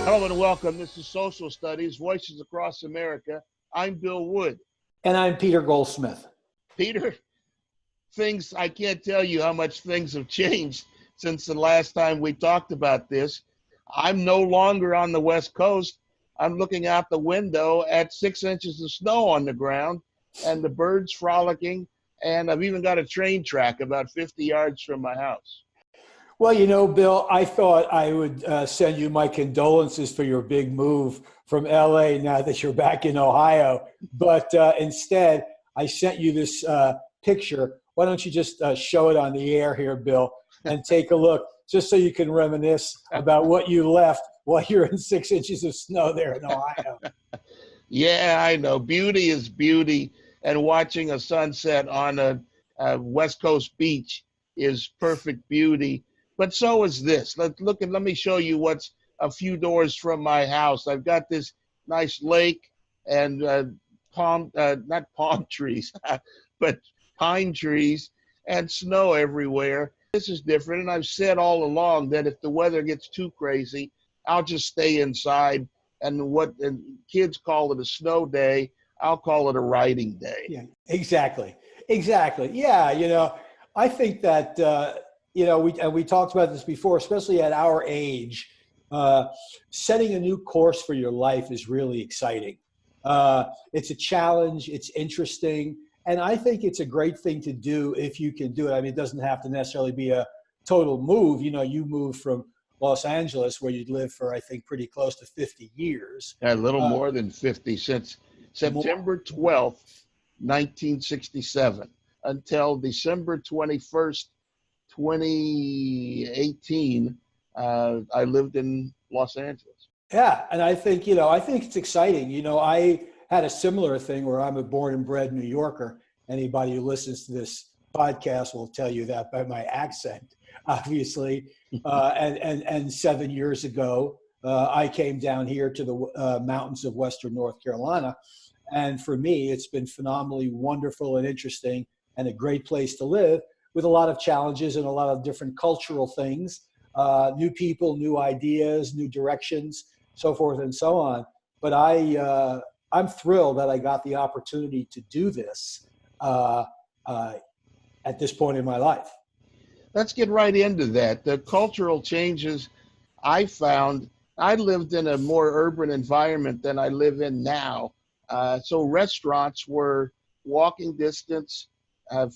Hello and welcome. This is Social Studies, Voices Across America. I'm Bill Wood. And I'm Peter Goldsmith. Peter, I can't tell you how much things have changed since the last time we talked about this. I'm no longer on the West Coast. I'm looking out the window at 6 inches of snow on the ground and the birds frolicking. And I've even got a train track about 50 yards from my house. Well, you know, Bill, I thought I would send you my condolences for your big move from LA now that you're back in Ohio. But instead, I sent you this picture. Why don't you just show it on the air here, Bill, and take a look, just so you can reminisce about what you left while you're in 6 inches of snow there in Ohio. Yeah, I know. Beauty is beauty. And watching a sunset on a West Coast beach is perfect beauty. But so is this. Let me show you what's a few doors from my house. I've got this nice lake and not palm trees, but pine trees and snow everywhere. This is different. And I've said all along that if the weather gets too crazy, I'll just stay inside. And kids call it a snow day, I'll call it a riding day. Yeah, exactly. Yeah, you know, I think that, we talked about this before, especially at our age, setting a new course for your life is really exciting. It's a challenge. It's interesting. And I think it's a great thing to do if you can do it. I mean, it doesn't have to necessarily be a total move. You know, you moved from Los Angeles, where you'd lived for, I think, pretty close to 50 years. A little more than 50 since September 12th, 1967, until December 21st, 2018, I lived in Los Angeles. Yeah, and I think it's exciting. You know, I had a similar thing where I'm a born and bred New Yorker. Anybody who listens to this podcast will tell you that by my accent, obviously. And 7 years ago, I came down here to the mountains of Western North Carolina. And for me, it's been phenomenally wonderful and interesting and a great place to live, with a lot of challenges and a lot of different cultural things, new people, new ideas, new directions, so forth and so on. But I'm thrilled that I got the opportunity to do this at this point in my life. Let's get right into that. The cultural changes I found, I lived in a more urban environment than I live in now. So restaurants were walking distance,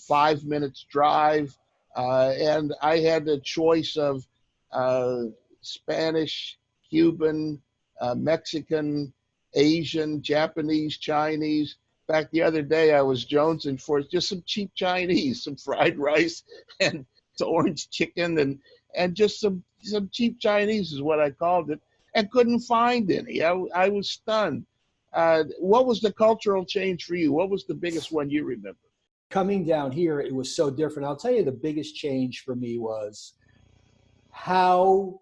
5 minutes drive, and I had a choice of Spanish, Cuban, Mexican, Asian, Japanese, Chinese. In fact, the other day I was jonesing for just some cheap Chinese, some fried rice and some orange chicken and just some cheap Chinese is what I called it, and couldn't find any. I was stunned. What was the cultural change for you? What was the biggest one you remember? Coming down here, it was so different. I'll tell you, the biggest change for me was how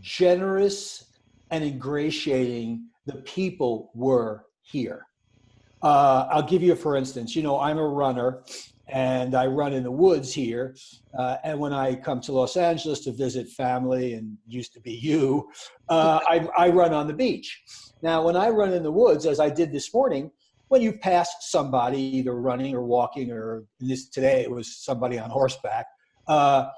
generous and ingratiating the people were here. I'll give you for instance. You know, I'm a runner, and I run in the woods here. And when I come to Los Angeles to visit family, and used to be you, I run on the beach. Now, when I run in the woods, as I did this morning, when you pass somebody either running or walking, or today it was somebody on horseback, I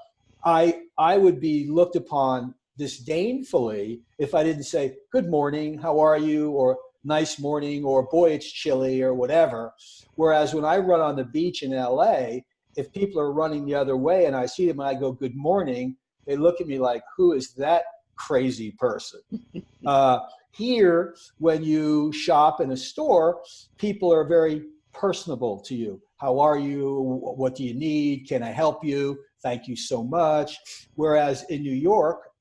would be looked upon disdainfully if I didn't say, "Good morning, how are you?" or "Nice morning," or "Boy, it's chilly," or whatever. Whereas when I run on the beach in LA, if people are running the other way and I see them and I go, "Good morning," they look at me like, "Who is that crazy person?" Here, when you shop in a store, people are very personable to you. "How are you? What do you need? Can I help you? Thank you so much." Whereas in New York,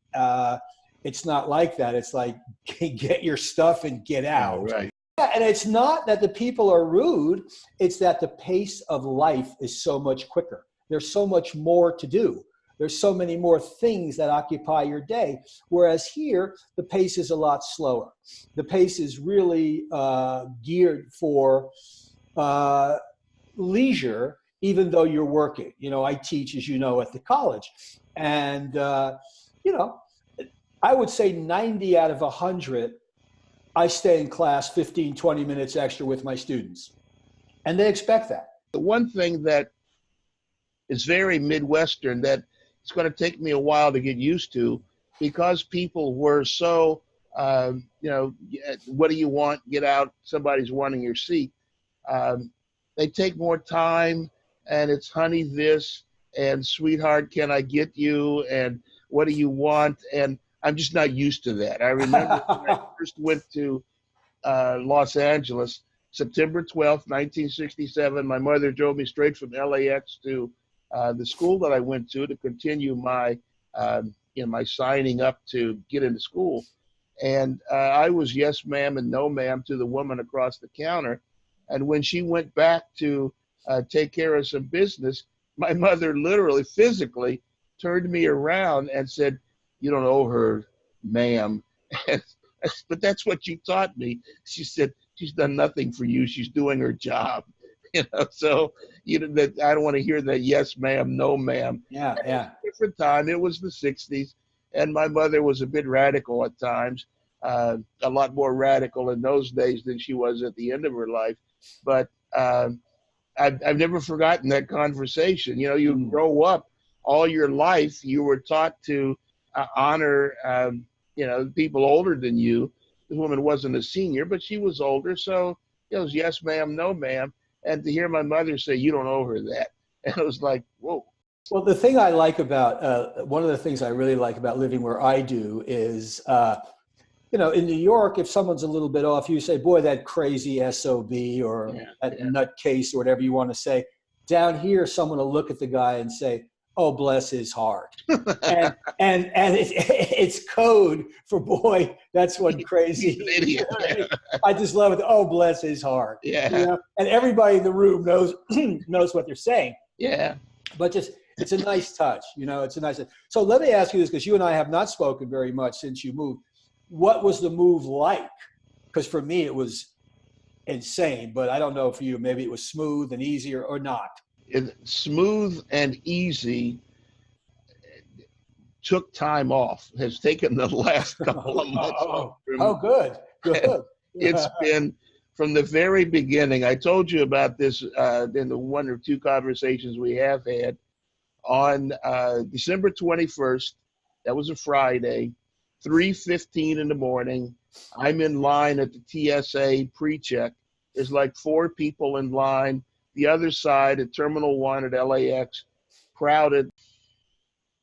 it's not like that. It's like, get your stuff and get out. Oh, right. Yeah, and it's not that the people are rude. It's that the pace of life is so much quicker. There's so much more to do. There's so many more things that occupy your day. Whereas here, the pace is a lot slower. The pace is really geared for leisure even though you're working. You know, I teach, as you know, at the college. And, you know, I would say 90 out of 100, I stay in class 15, 20 minutes extra with my students. And they expect that. The one thing that is very Midwestern that it's going to take me a while to get used to, because people were so, you know, what do you want? Get out. Somebody's wanting your seat. They take more time, and it's honey this and sweetheart, can I get you? And what do you want? And I'm just not used to that. I remember when I first went to Los Angeles, September 12th, 1967. My mother drove me straight from LAX to the school that I went to continue my, you know, my signing up to get into school. And I was yes, ma'am, and no, ma'am to the woman across the counter. And when she went back to take care of some business, my mother literally, physically turned me around and said, "You don't owe her, ma'am." But that's what she taught me. She said, "She's done nothing for you. She's doing her job." You know, so you know that I don't want to hear that yes, ma'am, no, ma'am. Yeah, yeah. Different time. It was the '60s, and my mother was a bit radical at times. A lot more radical in those days than she was at the end of her life. But I've never forgotten that conversation. You know, you grow up all your life, you were taught to honor, you know, people older than you. The woman wasn't a senior, but she was older. So it was yes, ma'am, no, ma'am. And to hear my mother say, "You don't owe her that." And it was like, whoa. Well, the thing I like about, one of the things I really like about living where I do is, you know, in New York, if someone's a little bit off, you say, "Boy, that crazy SOB," or that nutcase, or whatever you want to say. Down here, someone will look at the guy and say, "Oh, bless his heart." and it's code for, "Boy, that's one crazy idiot." I just love it. "Oh, bless his heart." Yeah. You know? And everybody in the room knows knows what they're saying. Yeah. But just, it's a nice touch. You know, it's a nice touch. So let me ask you this, because you and I have not spoken very much since you moved. What was the move like? Because for me, it was insane, but I don't know for you, maybe it was smooth and easier or not. Smooth and easy. Took time off. Has taken the last couple of months off. Good. It's been from the very beginning. I told you about this in the one or two conversations we have had. On December 21st, that was a Friday, 3:15 in the morning, I'm in line at the TSA pre-check. There's like 4 people in line. The other side at Terminal 1 at LAX, crowded.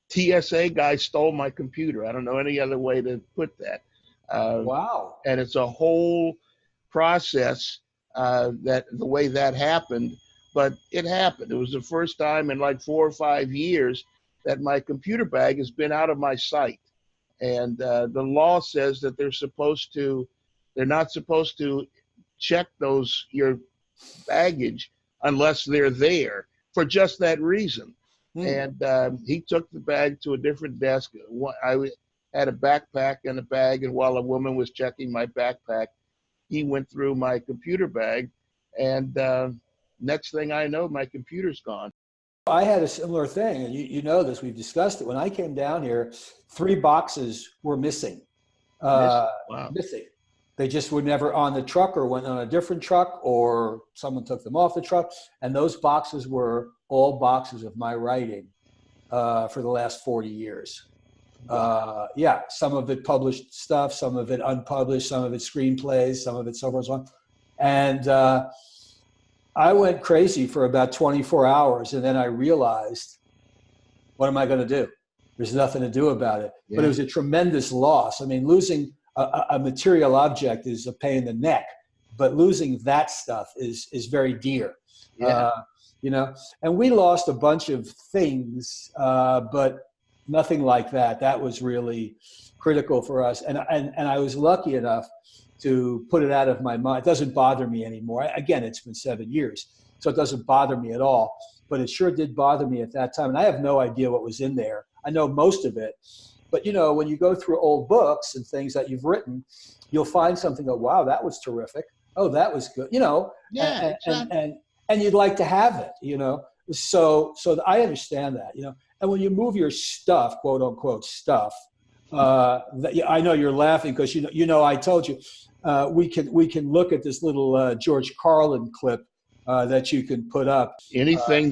TSA guy stole my computer. I don't know any other way to put that. Wow. And it's a whole process that the way that happened, but it happened. It was the first time in like 4 or 5 years that my computer bag has been out of my sight. And the law says that they're not supposed to check your baggage unless they're there for just that reason. And he took the bag to a different desk. I had a backpack and a bag, and while a woman was checking my backpack, he went through my computer bag, and next thing I know, my computer's gone. I had a similar thing, and you know this, we've discussed it. When I came down here, 3 boxes were missing. Wow. Missing. They just were never on the truck, or went on a different truck, or someone took them off the truck. And those boxes were all boxes of my writing for the last 40 years. Yeah, some of it published stuff, some of it unpublished, some of it screenplays, some of it so forth and so on. And I went crazy for about 24 hours, and then I realized, what am I going to do? There's nothing to do about it. Yeah. But it was a tremendous loss. I mean, losing a material object is a pain in the neck, but losing that stuff is very dear. Yeah. You know, and we lost a bunch of things, but nothing like that. That was really critical for us. And I was lucky enough to put it out of my mind. It doesn't bother me anymore. Again, it's been 7 years, so it doesn't bother me at all. But it sure did bother me at that time. And I have no idea what was in there. I know most of it. But, you know, when you go through old books and things that you've written, you'll find something, oh, wow, that was terrific. Oh, that was good. You know, yeah, and you'd like to have it, you know. So I understand that, and when you move your stuff, quote unquote stuff, I know you're laughing because I told you we can look at this little George Carlin clip that you can put up. Anything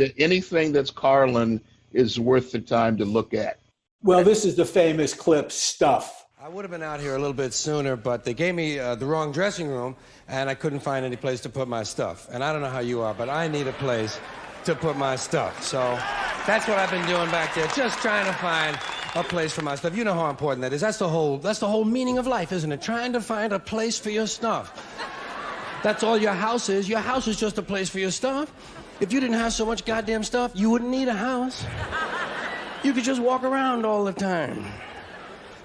that's Carlin is worth the time to look at. Well, this is the famous clip, Stuff. I would have been out here a little bit sooner, but they gave me the wrong dressing room, and I couldn't find any place to put my stuff. And I don't know how you are, but I need a place to put my stuff. So that's what I've been doing back there, just trying to find a place for my stuff. You know how important that is. That's the whole meaning of life, isn't it? Trying to find a place for your stuff. That's all your house is. Your house is just a place for your stuff. If you didn't have so much goddamn stuff, you wouldn't need a house. You could just walk around all the time.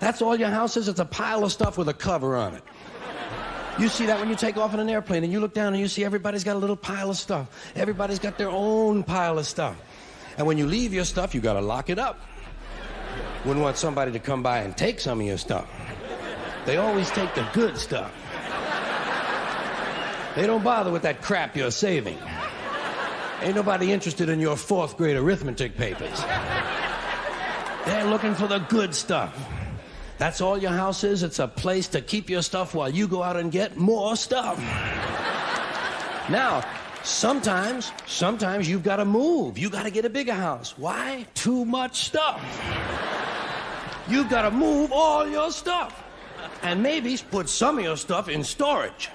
That's all your house is. It's a pile of stuff with a cover on it. You see that when you take off in an airplane and you look down and you see everybody's got a little pile of stuff. Everybody's got their own pile of stuff. And when you leave your stuff, you got to lock it up. Wouldn't want somebody to come by and take some of your stuff. They always take the good stuff. They don't bother with that crap you're saving. Ain't nobody interested in your 4th grade arithmetic papers. They're looking for the good stuff. That's all your house is. It's a place to keep your stuff while you go out and get more stuff. Now, sometimes you've got to move. You got to get a bigger house. Why? Too much stuff. You've got to move all your stuff. And maybe put some of your stuff in storage.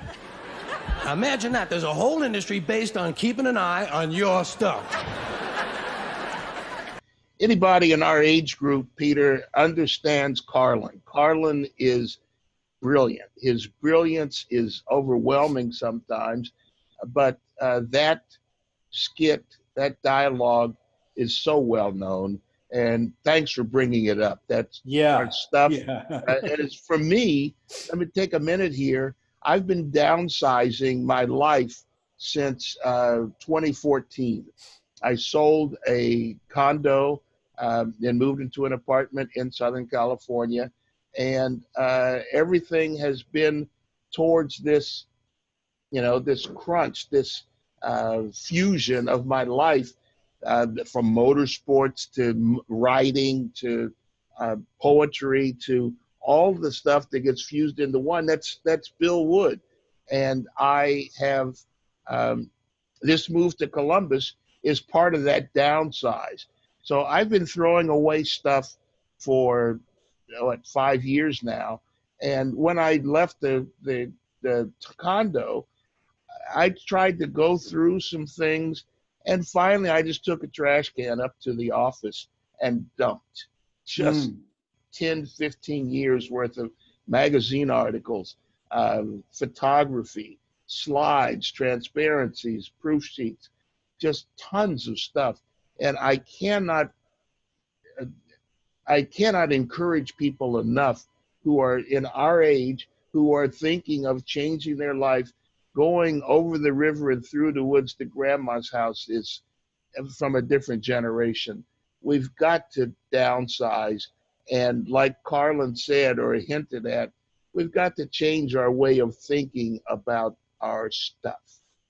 Imagine that. There's a whole industry based on keeping an eye on your stuff. Anybody in our age group, Peter, understands Carlin. Carlin is brilliant. His brilliance is overwhelming sometimes, but that skit, that dialogue is so well known. And thanks for bringing it up. That's our stuff. Yeah. And it's for me, let me take a minute here. I've been downsizing my life since 2014. I sold a condo and moved into an apartment in Southern California. And everything has been towards this, this crunch, this fusion of my life, from motorsports to writing to poetry to all the stuff that gets fused into one. That's Bill Wood. And I have, this move to Columbus is part of that downsize. So I've been throwing away stuff for 5 years now. And when I left the condo, I tried to go through some things. And finally, I just took a trash can up to the office and dumped just 10, 15 years worth of magazine articles, photography, slides, transparencies, proof sheets, just tons of stuff. And I cannot encourage people enough who are in our age, who are thinking of changing their life. Going over the river and through the woods to grandma's house is from a different generation. We've got to downsize. And like Carlin said or hinted at, we've got to change our way of thinking about our stuff.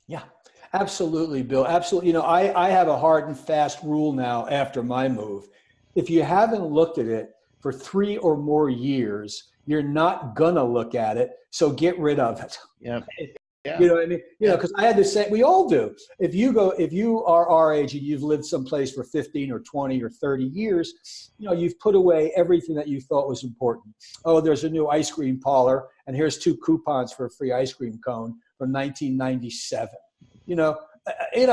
Yeah, absolutely, Bill. Absolutely. I have a hard and fast rule now after my move. If you haven't looked at it for 3 or more years, you're not going to look at it. So get rid of it. Yeah. Yeah. You know what I mean? Because I had to say, we all do. If you are our age and you've lived someplace for 15 or 20 or 30 years, you've put away everything that you thought was important. Oh, there's a new ice cream parlor, and here's 2 coupons for a free ice cream cone from 1997.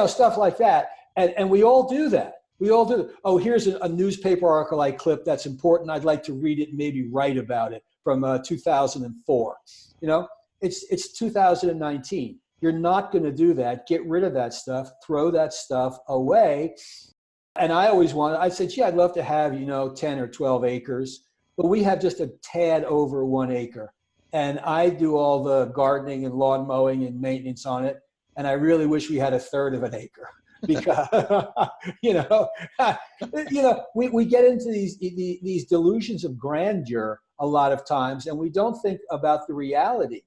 Stuff like that. And we all do that. We all do. Oh, here's a newspaper article I clipped that's important. I'd like to read it and maybe write about it from 2004. It's 2019. You're not going to do that. Get rid of that stuff. Throw that stuff away. And I said, gee, I'd love to have, 10 or 12 acres, but we have just a tad over 1 acre. And I do all the gardening and lawn mowing and maintenance on it. And I really wish we had a third of an acre because, we get into these delusions of grandeur a lot of times, and we don't think about the reality.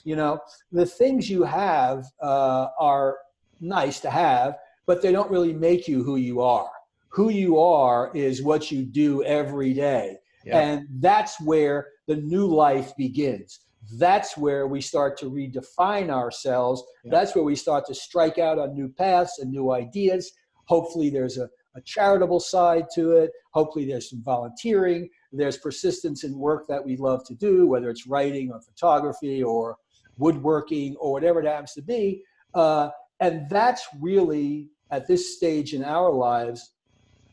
The things you have are nice to have, but they don't really make you who you are. Who you are is what you do every day. Yeah. And that's where the new life begins. That's where we start to redefine ourselves. Yeah. That's where we start to strike out on new paths and new ideas. Hopefully there's a charitable side to it. Hopefully there's some volunteering. There's persistence in work that we love to do, whether it's writing or photography or woodworking or whatever it happens to be. And that's really, at this stage in our lives,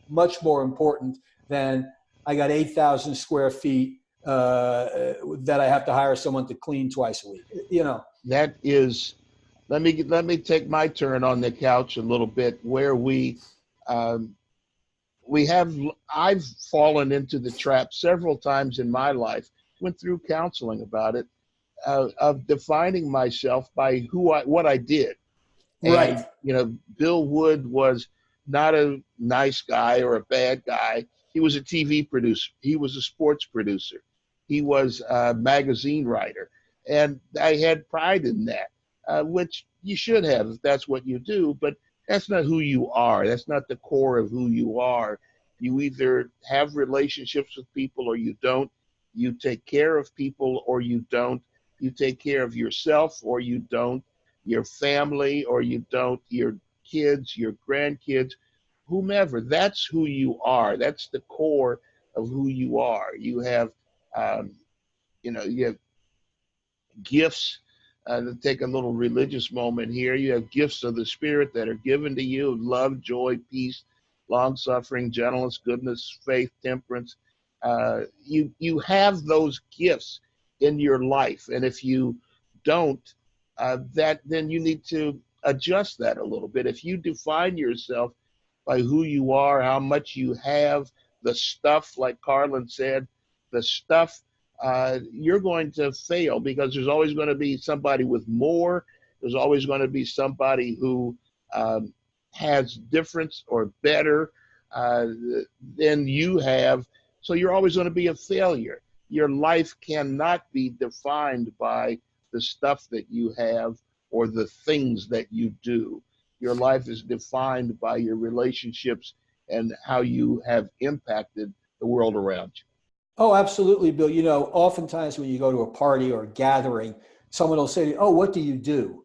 much more important than I got 8,000 square feet that I have to hire someone to clean twice a week. You know, That is, let me take my turn on the couch a little bit, where I've fallen into the trap several times in my life, went through counseling about it, of defining myself by what I did. right? And, you know, Bill Wood was not a nice guy or a bad guy. He was a TV producer. He was a sports producer. He was a magazine writer. And I had pride in that, which you should have if that's what you do. But that's not who you are. That's not the core of who you are. You either have relationships with people or you don't. You take care of people or you don't. You take care of yourself or you don't. Your family or you don't. Your kids, your grandkids, whomever. That's who you are. That's the core of who you are. You have, you have gifts. To take a little religious moment here, you have gifts of the Spirit that are given to you: love, joy, peace, long-suffering, gentleness, goodness, faith, temperance. You have those gifts in your life, and if you don't, then you need to adjust that a little bit. If you define yourself by who you are, how much you have, the stuff, like Carlin said, the stuff, you're going to fail, because there's always going to be somebody with more. There's always going to be somebody who has difference or better than you have. So you're always going to be a failure. Your life cannot be defined by the stuff that you have or the things that you do. Your life is defined by your relationships and how you have impacted the world around you. Oh, absolutely, Bill. You know, oftentimes when you go to a party or a gathering, someone will say to you, "Oh, what do you do?"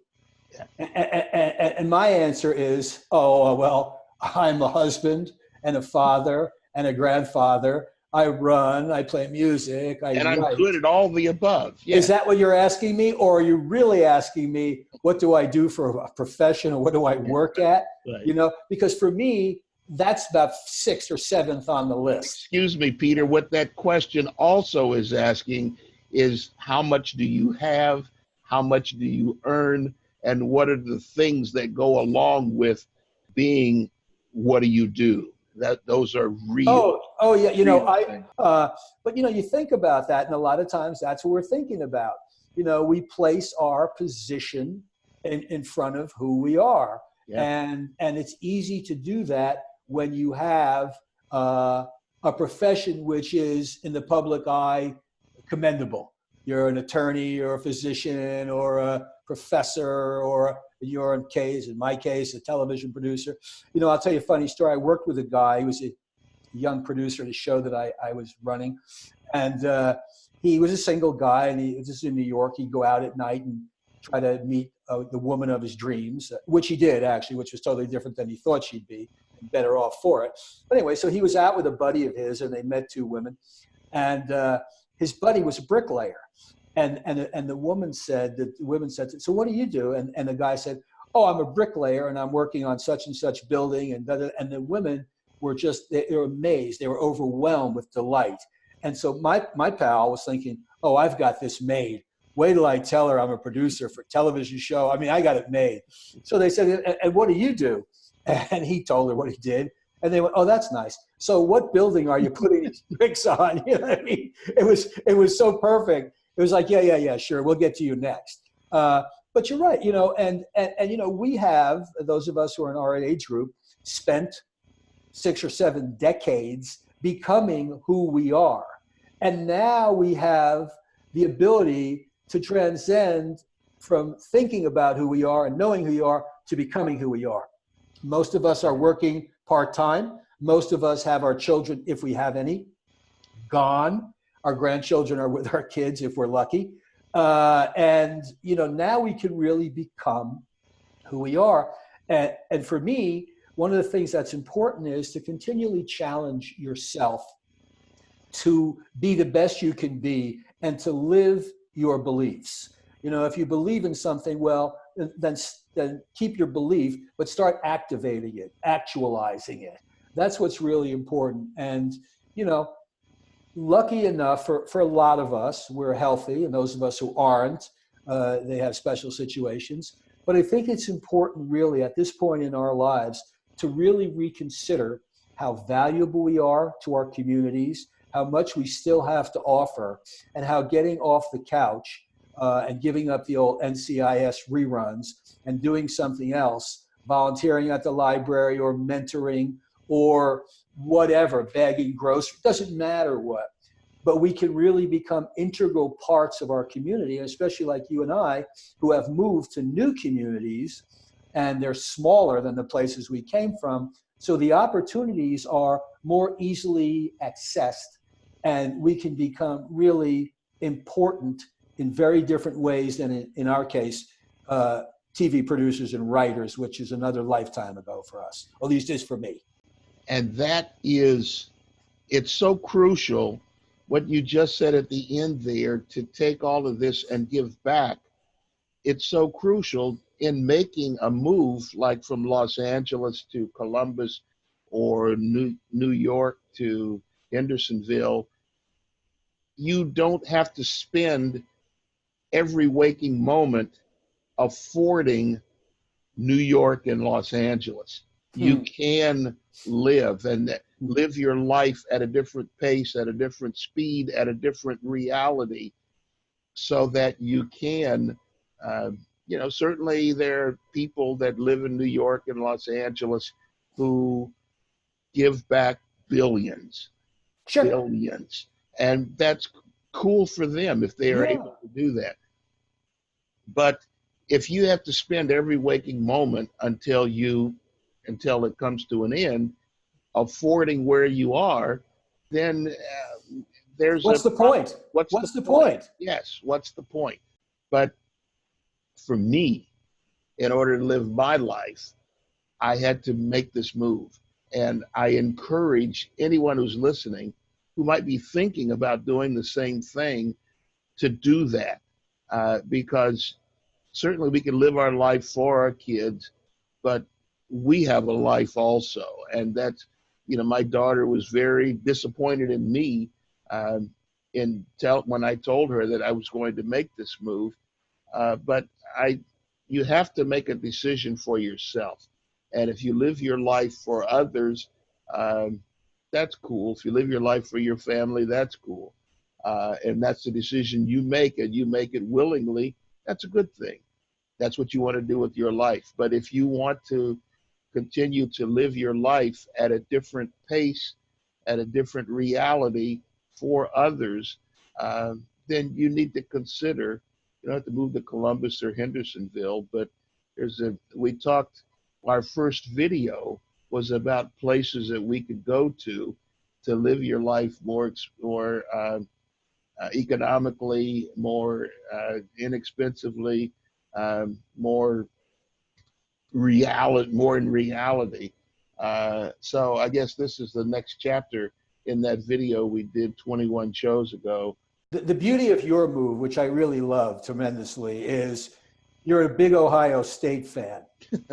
Yeah. And my answer is, "Oh, well, I'm a husband and a father and a grandfather. I run, I play music, I And I'm write." good at all the above. Yeah. Is that what you're asking me? Or are you really asking me, what do I do for a profession, or what do I work at? Right. You know, because for me, that's about sixth or seventh on the list. Excuse me, Peter, what that question also is asking is, how much do you have? How much do you earn? And what are the things that go along with being, what do you do? Those are real. Oh yeah. You know, things. but you know, you think about that, and a lot of times that's what we're thinking about. You know, we place our position in front of who we are. Yeah. And it's easy to do that when you have a profession which is in the public eye commendable. You're an attorney or a physician or a professor, or in my case, a television producer. You know, I'll tell you a funny story. I worked with a guy. He was a young producer at a show that I was running. And he was a single guy, and this is in New York. He'd go out at night and try to meet the woman of his dreams, which he did, actually, which was totally different than he thought she'd be, and better off for it. But anyway, so he was out with a buddy of his, and they met two women. And his buddy was a bricklayer. And the woman said, "So what do you do?" And the guy said, "Oh, I'm a bricklayer, and I'm working on such and such building." And the women were just, they were amazed. They were overwhelmed with delight. And so my pal was thinking, "Oh, I've got this made. Wait till I tell her I'm a producer for a television show. I mean, I got it made." So they said, "And what do you do?" And he told her what he did. And they went, "Oh, that's nice. So what building are you putting these bricks on?" You know what I mean? It was so perfect. It was like, yeah, sure, we'll get to you next. But you're right, you know, and you know, we have, those of us who are in our age group, spent 6 or 7 decades becoming who we are. And now we have the ability to transcend from thinking about who we are and knowing who we are to becoming who we are. Most of us are working part-time. Most of us have our children, if we have any, gone. Our grandchildren are with our kids if we're lucky. And, now we can really become who we are. And for me, one of the things that's important is to continually challenge yourself to be the best you can be and to live your beliefs. If you believe in something, well, then keep your belief, but start activating it, actualizing it. That's what's really important. And, lucky enough for a lot of us, we're healthy, and those of us who aren't, they have special situations. But I think it's important really at this point in our lives to really reconsider how valuable we are to our communities, how much we still have to offer, and how getting off the couch and giving up the old NCIS reruns and doing something else, volunteering at the library or mentoring or whatever, bagging groceries, doesn't matter what. But we can really become integral parts of our community, and especially like you and I, who have moved to new communities, and they're smaller than the places we came from. So the opportunities are more easily accessed, and we can become really important in very different ways than in our case, TV producers and writers, which is another lifetime ago for us, at least is for me. And it's so crucial what you just said at the end there, to take all of this and give back. It's so crucial in making a move like from Los Angeles to Columbus or New York to Hendersonville. You don't have to spend every waking moment affording New York and Los Angeles. You can live your life at a different pace, at a different speed, at a different reality, so that you can, certainly there are people that live in New York and Los Angeles who give back billions, and that's cool for them if they are able to do that. But if you have to spend every waking moment until it comes to an end, affording where you are, then what's the point? What's the point? Yes, what's the point? But for me, in order to live my life, I had to make this move. And I encourage anyone who's listening who might be thinking about doing the same thing to do that, because certainly we can live our life for our kids, but we have a life also. And that's, my daughter was very disappointed in me when I told her that I was going to make this move. But you have to make a decision for yourself. And if you live your life for others, that's cool. If you live your life for your family, that's cool. And that's the decision you make, and you make it willingly, that's a good thing. That's what you want to do with your life. But if you want to continue to live your life at a different pace, at a different reality for others, then you need to consider, you don't have to move to Columbus or Hendersonville, but our first video was about places that we could go to live your life more economically, more inexpensively, more in reality. So I guess this is the next chapter in that video we did 21 shows ago. The beauty of your move, which I really love tremendously, is you're a big Ohio State fan.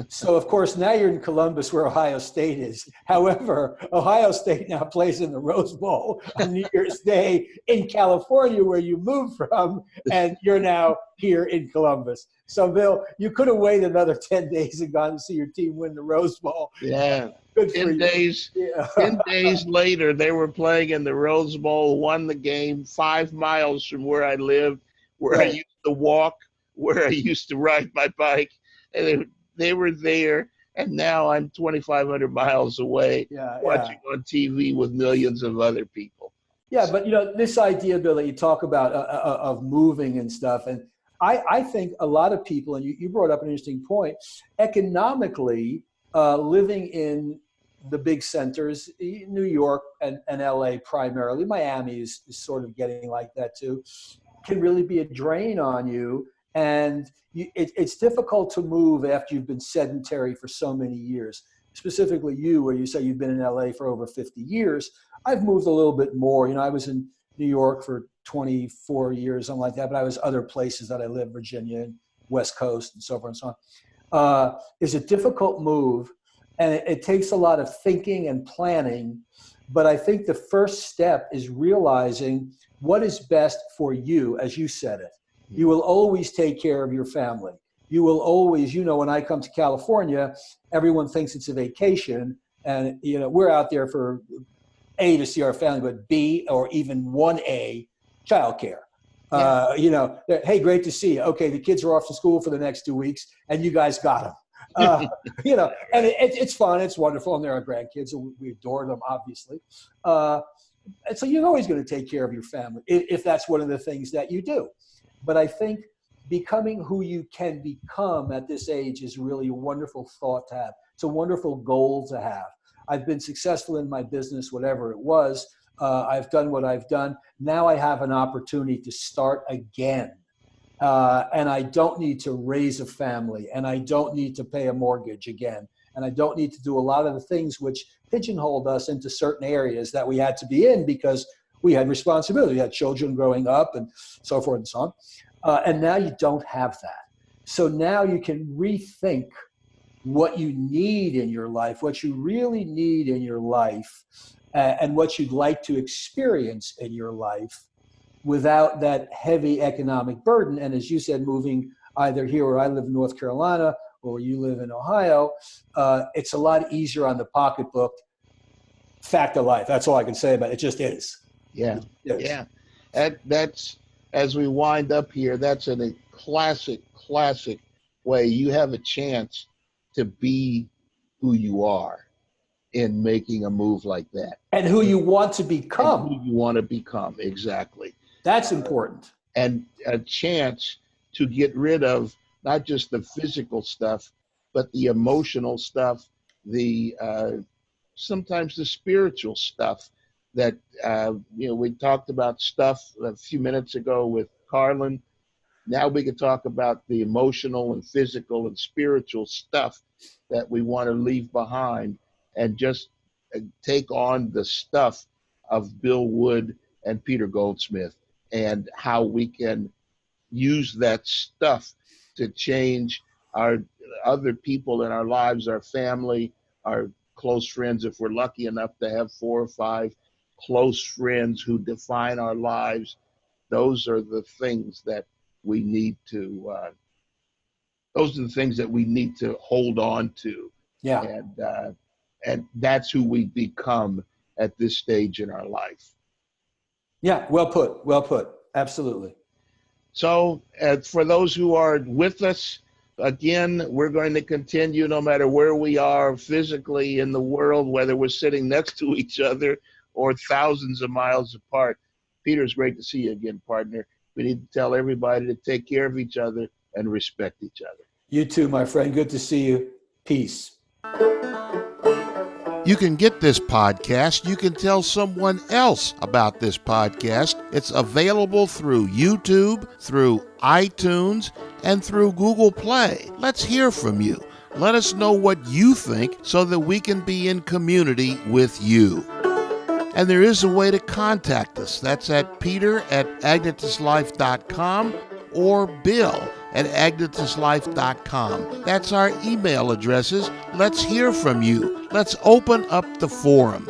So, of course, now you're in Columbus where Ohio State is. However, Ohio State now plays in the Rose Bowl on New Year's Day in California, where you moved from, and you're now here in Columbus. So, Bill, you could have waited another 10 days and gone to see your team win the Rose Bowl. Yeah. Good for 10 you. days, Yeah. 10 days later, they were playing in the Rose Bowl, won the game 5 miles from where I lived, where I used to walk, where I used to ride my bike. And they were there, and now I'm 2,500 miles away watching on TV with millions of other people. Yeah, but this idea, Bill, that you talk about of moving and stuff, and I think a lot of people, and you brought up an interesting point, economically, living in the big centers, New York and LA primarily, Miami is sort of getting like that too, can really be a drain on you. And it's difficult to move after you've been sedentary for so many years. Specifically you, where you say you've been in LA for over 50 years. I've moved a little bit more. I was in New York for 24 years, something like that, but I was other places that I lived, Virginia and West Coast and so forth and so on. It's a difficult move, and it takes a lot of thinking and planning. But I think the first step is realizing what is best for you, as you said it. You will always take care of your family. You will always, when I come to California, everyone thinks it's a vacation. And, we're out there for A, to see our family, but B, or even 1A, childcare. Yeah. Hey, great to see you. Okay, the kids are off to school for the next 2 weeks, and you guys got them. And it's fun, it's wonderful, and there are grandkids, and we adore them, obviously. And so you're always going to take care of your family if that's one of the things that you do. But I think becoming who you can become at this age is really a wonderful thought to have. It's a wonderful goal to have. I've been successful in my business, whatever it was. I've done what I've done. Now I have an opportunity to start again. And I don't need to raise a family, and I don't need to pay a mortgage again. And I don't need to do a lot of the things which pigeonholed us into certain areas that we had to be in because we had responsibility. We had children growing up and so forth and so on. And now you don't have that. So now you can rethink what you need in your life, what you really need in your life, and what you'd like to experience in your life without that heavy economic burden. And as you said, moving either here where I live in North Carolina or you live in Ohio, it's a lot easier on the pocketbook. Fact of life. That's all I can say about it. It just is. Yeah. Yeah. That's, as we wind up here, that's a classic way. You have a chance to be who you are in making a move like that. And who you want to become. And who you want to become, exactly. That's important. And a chance to get rid of not just the physical stuff, but the emotional stuff, the sometimes the spiritual stuff that, we talked about stuff a few minutes ago with Carlin. Now we can talk about the emotional and physical and spiritual stuff that we want to leave behind and just take on the stuff of Bill Wood and Peter Goldsmith and how we can use that stuff to change our other people in our lives, our family, our close friends, if we're lucky enough to have 4 or 5 close friends who define our lives. Those are the things that we need to hold on to. Yeah. And that's who we become at this stage in our life. Yeah, well put. Absolutely. So for those who are with us, again, we're going to continue no matter where we are physically in the world, whether we're sitting next to each other or thousands of miles apart. Peter, it's great to see you again, partner. We need to tell everybody to take care of each other and respect each other. You too, my friend. Good to see you. Peace. You can get this podcast. You can tell someone else about this podcast. It's available through YouTube, through iTunes, and through Google Play. Let's hear from you. Let us know what you think so that we can be in community with you. And there is a way to contact us. That's at peter@AgnitusLife.com or bill@AgnitusLife.com. That's our email addresses. Let's hear from you. Let's open up the forum.